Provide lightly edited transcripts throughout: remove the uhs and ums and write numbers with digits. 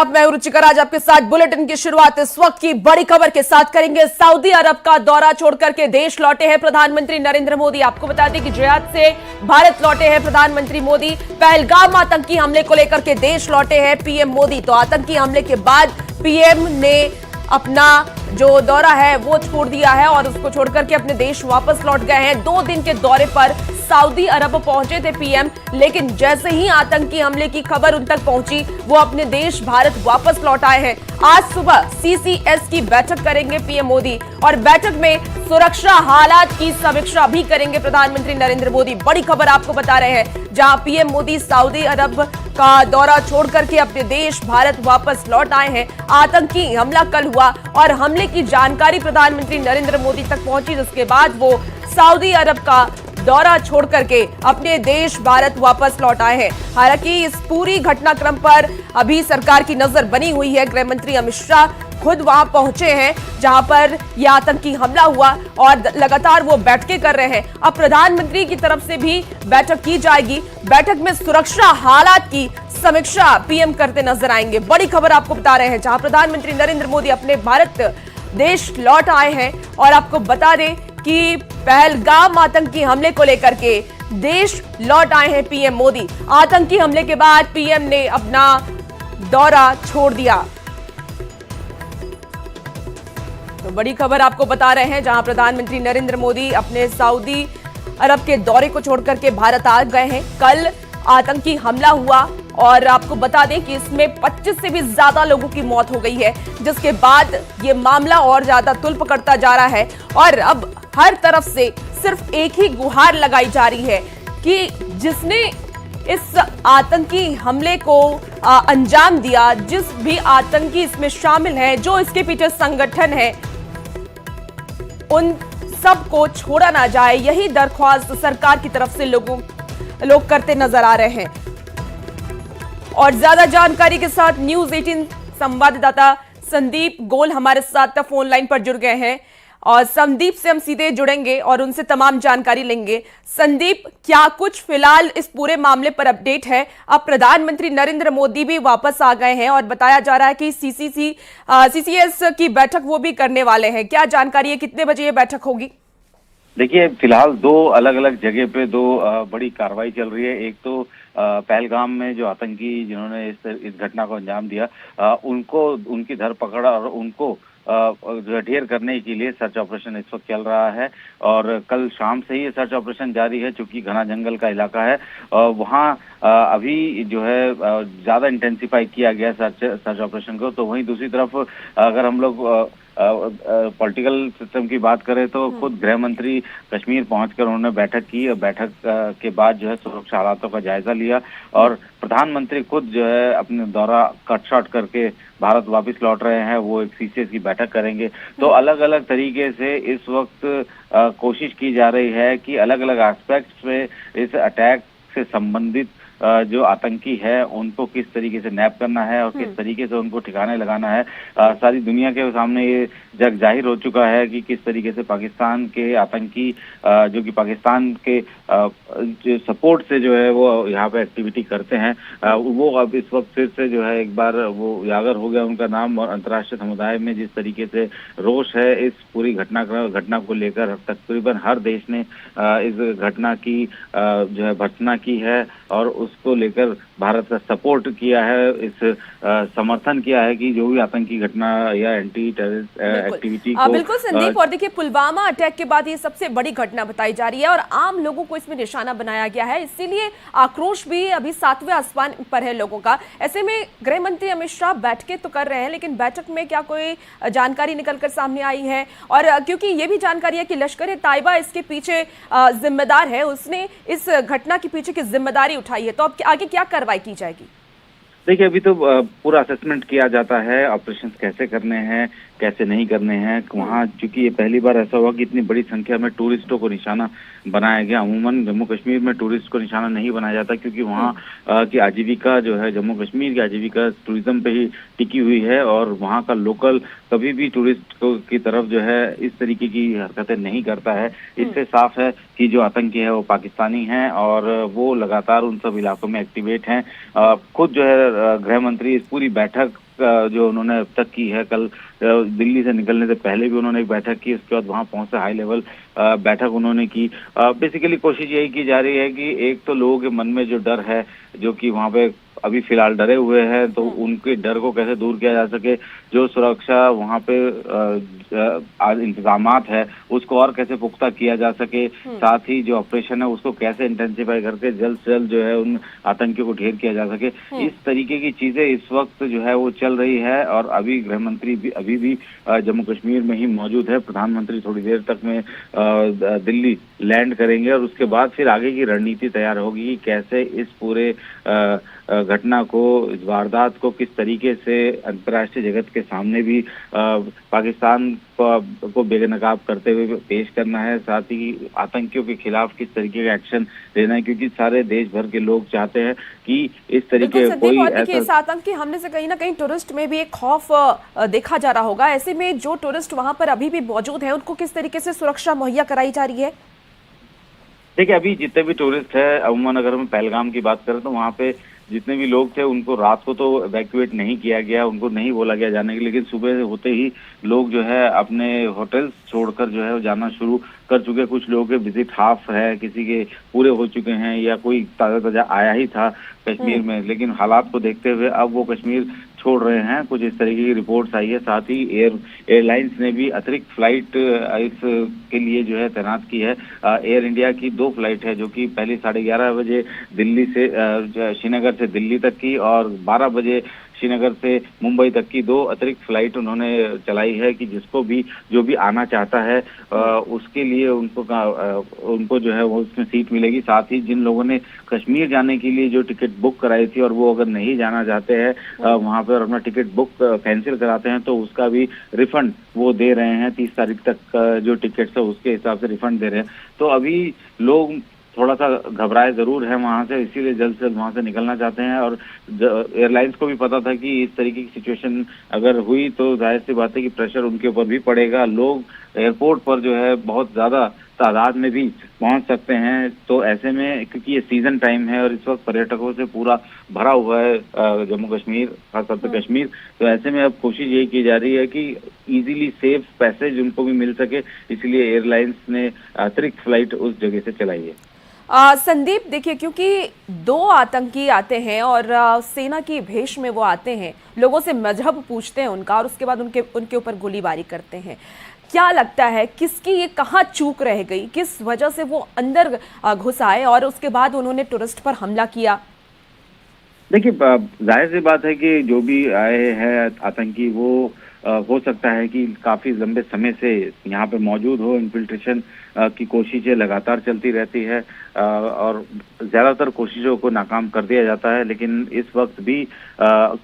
अब मैं रुचिकर आज आपके साथ बुलेटिन की शुरुआत इस वक्त की बड़ी खबर के साथ करेंगे। सऊदी अरब का दौरा छोड़कर के देश लौटे हैं प्रधानमंत्री नरेंद्र मोदी। आपको बता दें कि रियाद से भारत लौटे हैं प्रधानमंत्री मोदी। पहलगाम आतंकी हमले को लेकर के देश लौटे हैं पीएम मोदी। तो आतंकी हमले के बाद पीएम ने अपना जो दौरा है वो छोड़ दिया है और उसको छोड़कर के अपने देश वापस लौट गए हैं। 2 दिन के दौरे पर सऊदी अरब पहुंचे थे पीएम, लेकिन जैसे ही आतंकी हमले की खबर उन तक पहुंची वो अपने देश भारत वापस लौट आए हैं। आज सुबह सीसीएस की बैठक करेंगे पीएम मोदी और बैठक में सुरक्षा हालात की समीक्षा भी करेंगे प्रधानमंत्री नरेंद्र मोदी। बड़ी खबर आपको बता रहे हैं, जहां पीएम मोदी सऊदी अरब का दौरा छोड़ करके अपने देश भारत वापस लौट आए हैं। आतंकी हमला कल हुआ और हमले की जानकारी प्रधानमंत्री नरेंद्र मोदी तक पहुंची, जिसके बाद वो सऊदी अरब का दौरा छोड़ करके अपने देश भारत वापस लौट आए हैं। हालांकि इस पूरी घटनाक्रम पर अभी सरकार की नजर बनी हुई है। गृह मंत्री अमित शाह खुद वहां पहुंचे हैं जहां पर यह आतंकी हमला हुआ और लगातार वो बैठकें कर रहे हैं। अब प्रधानमंत्री की तरफ से भी बैठक की जाएगी। बैठक में सुरक्षा हालात की समीक्षा पीएम करते नजर आएंगे। बड़ी खबर आपको बता रहे हैं, जहां प्रधानमंत्री नरेंद्र मोदी अपने भारत देश लौट आए हैं और आपको बता दें कि पहलगाम आतंकी हमले को लेकर के देश लौट आए हैं पीएम मोदी। आतंकी हमले के बाद पीएम ने अपना दौरा छोड़ दिया। तो बड़ी खबर आपको बता रहे हैं, जहां प्रधानमंत्री नरेंद्र मोदी अपने सऊदी अरब के दौरे को छोड़कर के भारत आ गए हैं। कल आतंकी हमला हुआ और आपको बता दें कि इसमें 25 से भी ज्यादा लोगों की मौत हो गई है, जिसके बाद ये मामला और ज्यादा तुल पकड़ता जा रहा है और अब हर तरफ से सिर्फ एक ही गुहार लगाई जा रही है कि जिसने इस आतंकी हमले को अंजाम दिया, जिस भी आतंकी इसमें शामिल है, जो इसके पीछे संगठन है, उन सबको छोड़ा ना जाए। यही दरख्वास्त सरकार की तरफ से लोग करते नजर आ रहे हैं। और ज्यादा जानकारी के साथ न्यूज 18 संवाददाता संदीप गोल हमारे साथ फोन लाइन पर जुड़ गए हैं और संदीप से हम सीधे जुड़ेंगे और उनसे तमाम जानकारी लेंगे। संदीप, क्या कुछ फिलहाल इस पूरे मामले पर अपडेट है? अब प्रधानमंत्री नरेंद्र मोदी भी वापस आ गए हैं और बताया जा रहा है कि सीसीएस की बैठक वो भी करने वाले हैं। क्या जानकारी है, कितने बजे ये बैठक होगी? देखिए, फिलहाल 2 अलग अलग जगह पे 2 बड़ी कार्रवाई चल रही है। एक तो पहलगाम में जो आतंकी जिन्होंने इस घटना को अंजाम दिया, उनको उनकी धरपकड़ और उनको ढेर करने के लिए सर्च ऑपरेशन इस वक्त चल रहा है और कल शाम से ही ये सर्च ऑपरेशन जारी है। चूंकि घना जंगल का इलाका है, वहाँ अभी जो है ज्यादा इंटेंसिफाई किया गया सर्च ऑपरेशन को। तो वहीं दूसरी तरफ अगर हम लोग पॉलिटिकल सिस्टम की बात करें तो खुद गृह मंत्री कश्मीर पहुंचकर उन्होंने बैठक की और बैठक के बाद जो है सुरक्षा हालातों का जायजा लिया और प्रधानमंत्री खुद जो है अपने दौरा कट शॉर्ट करके भारत वापस लौट रहे हैं। वो एक सीसीएस की बैठक करेंगे। तो अलग अलग तरीके से इस वक्त कोशिश की जा रही है कि अलग अलग एस्पेक्ट्स में इस अटैक से संबंधित जो आतंकी है उनको किस तरीके से नैप करना है और किस तरीके से उनको ठिकाने लगाना है। सारी दुनिया के सामने ये जग जाहिर हो चुका है कि किस तरीके से पाकिस्तान के आतंकी जो कि पाकिस्तान के जो सपोर्ट से जो है वो यहाँ पे एक्टिविटी करते हैं, वो अब इस वक्त फिर से जो है एक बार वो उजागर हो गया उनका नाम। और अंतर्राष्ट्रीय समुदाय में जिस तरीके से रोष है इस पूरी घटना को लेकर, तकरीबन हर देश ने इस घटना की जो है भर्त्सना की है और उसको लेकर भारत का सपोर्ट किया है, इस समर्थन किया है कि जो भी आतंकी घटना या एंटी टेररिस्ट एक्टिविटी को। बिल्कुल संदीप, और देखिए पुलवामा अटैक के बाद ये सबसे बड़ी घटना बताई जा रही है और आम लोगों को इसमें निशाना बनाया गया है, इसीलिए आक्रोश भी अभी 7वें आसमान पर है लोगों का। ऐसे में गृह मंत्री अमित शाह बैठकें तो कर रहे हैं, लेकिन बैठक में क्या कोई जानकारी निकलकर सामने आई है? और क्योंकि ये भी जानकारी है कि लश्कर ताइबा इसके पीछे जिम्मेदार है, उसने इस घटना के पीछे की जिम्मेदारी उठाई है, तो अब आगे क्या कार्रवाई की जाएगी? देखिए, अभी तो पूरा असेसमेंट किया जाता है, ऑपरेशंस कैसे करने हैं, कैसे नहीं करने हैं। वहाँ चूंकि ये पहली बार ऐसा हुआ कि इतनी बड़ी संख्या में टूरिस्टों को निशाना बनाया गया। अमूमन जम्मू कश्मीर में टूरिस्ट को निशाना नहीं बनाया जाता क्योंकि वहाँ की आजीविका जो है, जम्मू कश्मीर की आजीविका टूरिज्म पे ही टिकी हुई है और वहाँ का लोकल कभी भी टूरिस्ट की तरफ जो है इस तरीके की हरकतें नहीं करता है। इससे साफ है कि जो आतंकी है वो पाकिस्तानी हैं और वो लगातार उन सब इलाकों में एक्टिवेट हैं। खुद जो है गृह मंत्री इस पूरी बैठक जो उन्होंने अब तक की है, कल दिल्ली से निकलने से पहले भी उन्होंने एक बैठक की, उसके बाद वहां पहुंच से हाई लेवल बैठक उन्होंने की। बेसिकली कोशिश यही की जा रही है कि एक तो लोगों के मन में जो डर है, जो कि वहां पे अभी फिलहाल डरे हुए हैं, तो उनके डर को कैसे दूर किया जा सके, जो सुरक्षा वहां पे इंतजामात है उसको और कैसे पुख्ता किया जा सके, साथ ही जो ऑपरेशन है उसको कैसे इंटेंसिफाई करके जल्द से जल्द जो है उन आतंकियों को ढेर किया जा सके, इस तरीके की चीजें इस वक्त जो है वो चल रही है। और अभी गृह मंत्री भी अभी भी जम्मू कश्मीर में ही मौजूद है। प्रधानमंत्री थोड़ी देर तक में दिल्ली लैंड करेंगे और उसके बाद फिर आगे की रणनीति तैयार होगी कि कैसे इस पूरे घटना को, इस वारदात को किस तरीके से अंतर्राष्ट्रीय जगत के सामने भी पाकिस्तान को बेनकाब करते हुए पेश करना है, साथ ही आतंकियों के खिलाफ किस तरीके का एक्शन लेना है, क्योंकि सारे देश भर के लोग चाहते हैं कि इस तरीके कोई ऐसा इस आतंकी हमले से कहीं ना कहीं टूरिस्ट में भी एक खौफ देखा जा रहा होगा। ऐसे में जो टूरिस्ट वहां पर अभी भी मौजूद है उनको किस तरीके से सुरक्षा मुहैया कराई जा रही है? देखिए, अभी जितने भी टूरिस्ट है, अमूमन अगर हम पहलगाम की बात करें तो वहाँ पे जितने भी लोग थे उनको रात को तो इवैक्यूएट नहीं किया गया, उनको नहीं बोला गया जाने के लिए, लेकिन सुबह होते ही लोग जो है अपने होटल्स छोड़कर जो है वो जाना शुरू कर चुके हैं। कुछ लोगों के विजिट हाफ है, किसी के पूरे हो चुके हैं, या कोई ताजा आया ही था कश्मीर में, लेकिन हालात को देखते हुए अब वो कश्मीर छोड़ रहे हैं। कुछ इस तरीके की रिपोर्ट्स आई है। साथ ही एयरलाइंस ने भी अतिरिक्त फ्लाइट इस के लिए जो है तैनात की है। एयर इंडिया की 2 फ्लाइट है, जो कि पहले 11:30 बजे दिल्ली से श्रीनगर से दिल्ली तक की, और 12 बजे श्रीनगर से मुंबई तक की 2 अतिरिक्त फ्लाइट उन्होंने चलाई है कि जिसको भी जो भी आना चाहता है उसके लिए उनको जो है वो उसमें सीट मिलेगी। साथ ही जिन लोगों ने कश्मीर जाने के लिए जो टिकट बुक कराई थी और वो अगर नहीं जाना चाहते हैं वहां पर अपना टिकट बुक कैंसिल कराते हैं तो उसका भी रिफंड वो दे रहे हैं। 30 तारीख तक जो टिकट्स है उसके हिसाब से रिफंड दे रहे हैं। तो अभी लोग थोड़ा सा घबराए जरूर है वहां से, इसीलिए जल्द से जल्द वहां से निकलना चाहते हैं। और एयरलाइंस को भी पता था कि इस तरीके की सिचुएशन अगर हुई तो जाहिर सी बात है कि प्रेशर उनके ऊपर भी पड़ेगा। लोग एयरपोर्ट पर जो है बहुत ज्यादा तादाद में भी पहुंच सकते हैं। तो ऐसे में क्योंकि ये सीजन टाइम है और इस वक्त पर्यटकों से पूरा भरा हुआ है जम्मू कश्मीर, खासतौर पर कश्मीर, तो ऐसे में अब कोशिश यही की जा रही है कि इजीली सेफ पैसेज उनको भी मिल सके, इसलिए एयरलाइंस ने अतिरिक्त फ्लाइट उस जगह से चलाई है। संदीप, देखिए, क्योंकि 2 आतंकी आते हैं और सेना की भेष में वो आते हैं, लोगों से मजहब पूछते हैं उनका और उसके बाद उनके ऊपर गोलीबारी करते हैं। क्या लगता है किसकी ये कहाँ चूक रह गई, किस वजह से वो अंदर घुस आए और उसके बाद उन्होंने टूरिस्ट पर हमला किया? देखिए, जाहिर सी बात है कि जो भी आए हैं आतंकी वो हो सकता है कि काफी लंबे समय से यहाँ पे मौजूद हो। इन्फिल्ट्रेशन की कोशिशें लगातार चलती रहती है और ज्यादातर कोशिशों को नाकाम कर दिया जाता है। लेकिन इस वक्त भी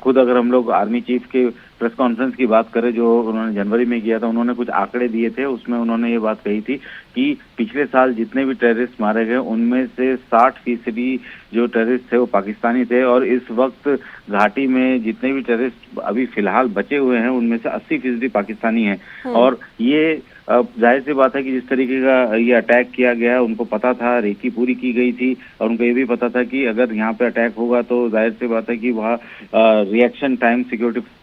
खुद अगर हम लोग आर्मी चीफ के प्रेस कॉन्फ्रेंस की बात करें जो उन्होंने जनवरी में किया था, उन्होंने कुछ आंकड़े दिए थे। उसमें उन्होंने ये बात कही थी कि पिछले साल जितने भी टेररिस्ट मारे गए उनमें से 60% जो टेररिस्ट थे वो पाकिस्तानी थे, और इस वक्त घाटी में जितने भी टेररिस्ट अभी फिलहाल बचे हुए हैं उनमें से 80% पाकिस्तानी हैं। और ये जाहिर सी बात है कि जिस तरीके का ये अटैक किया गया उनको पता था, रेकी पूरी की गई थी और उनको ये भी पता था कि अगर यहाँ पे अटैक होगा तो जाहिर सी बात है कि वहाँ रिएक्शन टाइम सिक्योरिटी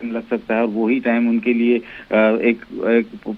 लग सकता है, और वही टाइम उनके लिए एक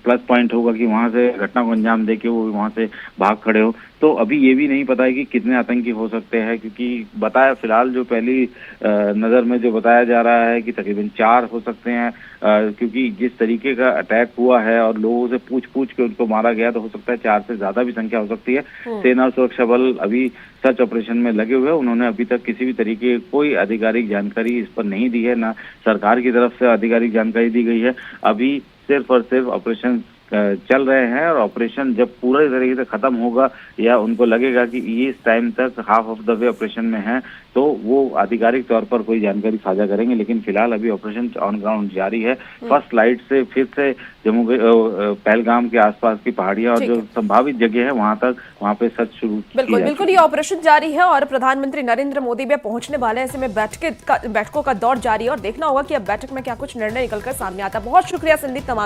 प्लस पॉइंट होगा कि वहां से घटना को अंजाम देके वो वहां से भाग खड़े हो। तो अभी ये भी नहीं पता है कि कितने आतंकी हो सकते हैं, क्योंकि बताया फिलहाल जो पहली नजर में जो बताया जा रहा है कि तकरीबन 4 हो सकते हैं, क्योंकि जिस तरीके का अटैक हुआ है और लोगों से पूछ के उनको मारा गया तो हो सकता है 4 से ज्यादा भी संख्या हो सकती है। सेना और सुरक्षा बल अभी सर्च ऑपरेशन में लगे हुए हैं। उन्होंने अभी तक किसी भी तरीके कोई आधिकारिक जानकारी इस पर नहीं दी है, ना सरकार की तरफ से आधिकारिक जानकारी दी गई है। अभी सिर्फ और सिर्फ ऑपरेशन चल रहे हैं, और ऑपरेशन जब पूरे तरीके से खत्म होगा या उनको लगेगा कि ये इस टाइम तक half of the way operation में है तो वो आधिकारिक तौर पर कोई जानकारी साझा करेंगे। लेकिन फिलहाल अभी ऑपरेशन ऑन ग्राउंड जारी है। फर्स्ट लाइट से फिर से जम्मू पहलगाम के आसपास की पहाड़ियां और जो संभावित जगह है वहां पे सर्च शुरू बिल्कुल ये ऑपरेशन जारी है और प्रधानमंत्री नरेंद्र मोदी भी पहुंचने वाले हैं। ऐसे में बैठकों का दौर जारी है और देखना होगा कि अब बैठक में क्या कुछ निर्णय निकलकर सामने आता है। बहुत शुक्रिया संदीप तमाम